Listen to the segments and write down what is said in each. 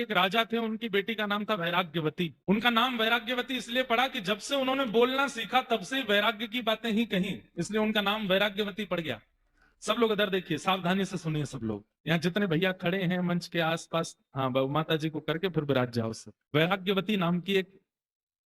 एक राजा थे, उनकी बेटी का नाम था वैराग्यवती। उनका नाम वैराग्यवती इसलिए पड़ा कि जब से उन्होंने बोलना सीखा तब से वैराग्य की बातें ही कही, इसलिए उनका नाम वैराग्यवती पड़ गया। सब लोग इधर देखिए, सावधानी से सुनिए सब लोग, यहाँ जितने भैया खड़े हैं मंच के आसपास, हाँ माता जी को करके फिर विराज जाओ सब। वैराग्यवती नाम की एक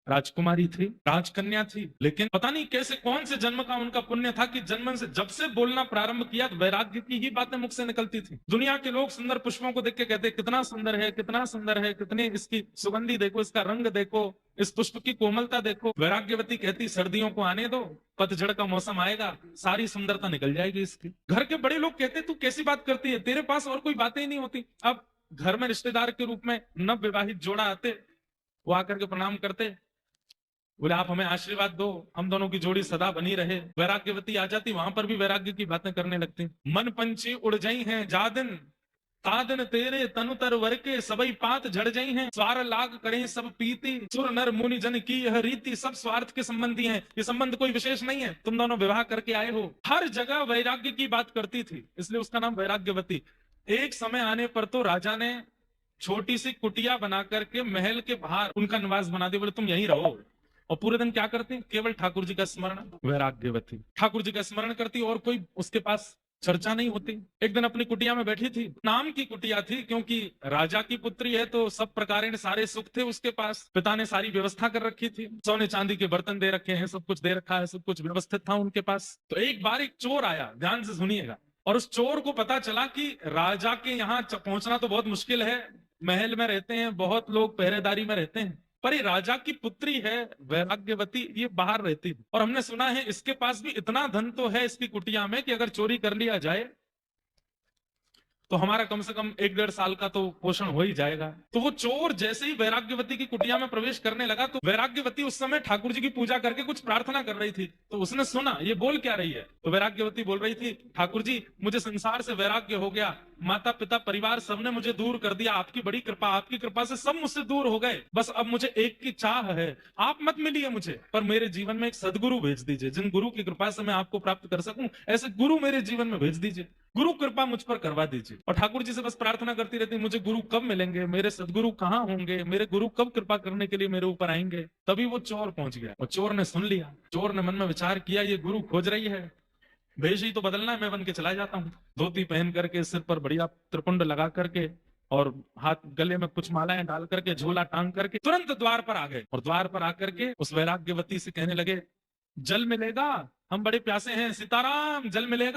राजकुमारी थी, राजकन्या थी, लेकिन पता नहीं कैसे कौन से जन्म का उनका पुण्य था कि जन्म से जब से बोलना प्रारंभ किया तो वैराग्य की ही बातें मुख से निकलती थी। दुनिया के लोग सुंदर पुष्पों को देख के कहते कितना सुंदर है, कितना सुंदर है, कितनी इसकी सुगंधी देखो, इसका रंग देखो, इस पुष्प की कोमलता देखो। वैराग्यवती कहती सर्दियों को आने दो, पतझड़ का मौसम आएगा, सारी सुंदरता निकल जाएगी इसकी। घर के बड़े लोग कहते तू कैसी बात करती है, तेरे पास और कोई बातें ही नहीं होती। अब घर में रिश्तेदार के रूप में नव विवाहित जोड़ा आते, वो आकर के प्रणाम करते, बोले आप हमें आशीर्वाद दो, हम दोनों की जोड़ी सदा बनी रहे। वैराग्यवती आ जाती, वहां पर भी वैराग्य की बातें करने लगती। मन पंछी उड़ जाई हैं जादिन, तादन तेरे तनुतर वर के सबई पात झड़ जाई हैं, स्वार लाग करे सब पीती, सुर नर मुनि जन की यह रीति। सब स्वार्थ के संबंधी हैं, ये संबंध कोई विशेष नहीं है, तुम दोनों विवाह करके आए हो। हर जगह वैराग्य की बात करती थी, इसलिए उसका नाम वैराग्यवती। एक समय आने पर तो राजा ने छोटी सी कुटिया बना करके महल के बाहर उनका निवास बना दिया, बोले तुम यहीं रहो। और पूरे दिन क्या करते हैं, केवल ठाकुर जी का स्मरण। वैराग्यवती ठाकुर जी का स्मरण करती और कोई उसके पास चर्चा नहीं होती। एक दिन अपनी कुटिया में बैठी थी, नाम की कुटिया थी क्योंकि राजा की पुत्री है तो सब प्रकार सारे सुख थे उसके पास, पिता ने सारी व्यवस्था कर रखी थी, सोने चांदी के बर्तन दे रखे हैं, सब कुछ दे रखा है, सब कुछ व्यवस्थित था उनके पास। तो एक बार एक चोर आया, ध्यान से सुनिएगा, और उस चोर को पता चला कि राजा के यहाँ पहुंचना तो बहुत मुश्किल है, महल में रहते हैं, बहुत लोग पहरेदारी में रहते हैं, पर ये राजा की पुत्री है वैराग्यवती, ये बाहर रहती है, और हमने सुना है इसके पास भी इतना धन तो है इसकी कुटिया में कि अगर चोरी कर लिया जाए तो हमारा कम से कम 1-1.5 साल का तो पोषण हो ही जाएगा। तो वो चोर जैसे ही वैराग्यवती की कुटिया में प्रवेश करने लगा तो वैराग्यवती उस समय ठाकुर जी की पूजा करके कुछ प्रार्थना कर रही थी, तो उसने सुना ये बोल क्या रही है। तो वैराग्यवती बोल रही थी, ठाकुर जी मुझे संसार से वैराग्य हो गया, माता पिता परिवार सबने मुझे दूर कर दिया, आपकी बड़ी कृपा, आपकी कृपा से सब मुझसे दूर हो गए, बस अब मुझे एक की चाह है, आप मत मिलिए मुझे, पर मेरे जीवन में एक सदगुरु भेज दीजिए, जिन गुरु की कृपा से मैं आपको प्राप्त कर सकूं, ऐसे गुरु मेरे जीवन में भेज दीजिए, गुरु कृपा मुझ पर करवा दीजिए। और ठाकुर जी से बस प्रार्थना करती रहती, मुझे गुरु कब मिलेंगे, मेरे सदगुरु कहाँ होंगे, मेरे गुरु कब कृपा करने के लिए मेरे ऊपर आएंगे। तभी वो चोर पहुंच गया, और चोर ने सुन लिया, चोर ने मन में विचार किया ये गुरु खोज रही है, भेष ही तो बदलना है, मैं बन के चला जाता हूँ। धोती पहन करके, सिर पर बढ़िया त्रिपुंड लगा करके, और हाथ गले में कुछ मालाएं डाल करके, झोला टांग करके तुरंत द्वार पर आ गए, और द्वार पर आकर के उस वैराग्यवती से कहने लगे, जल मिलेगा, हम बड़े प्यासे हैं, सीताराम जल मिलेगा।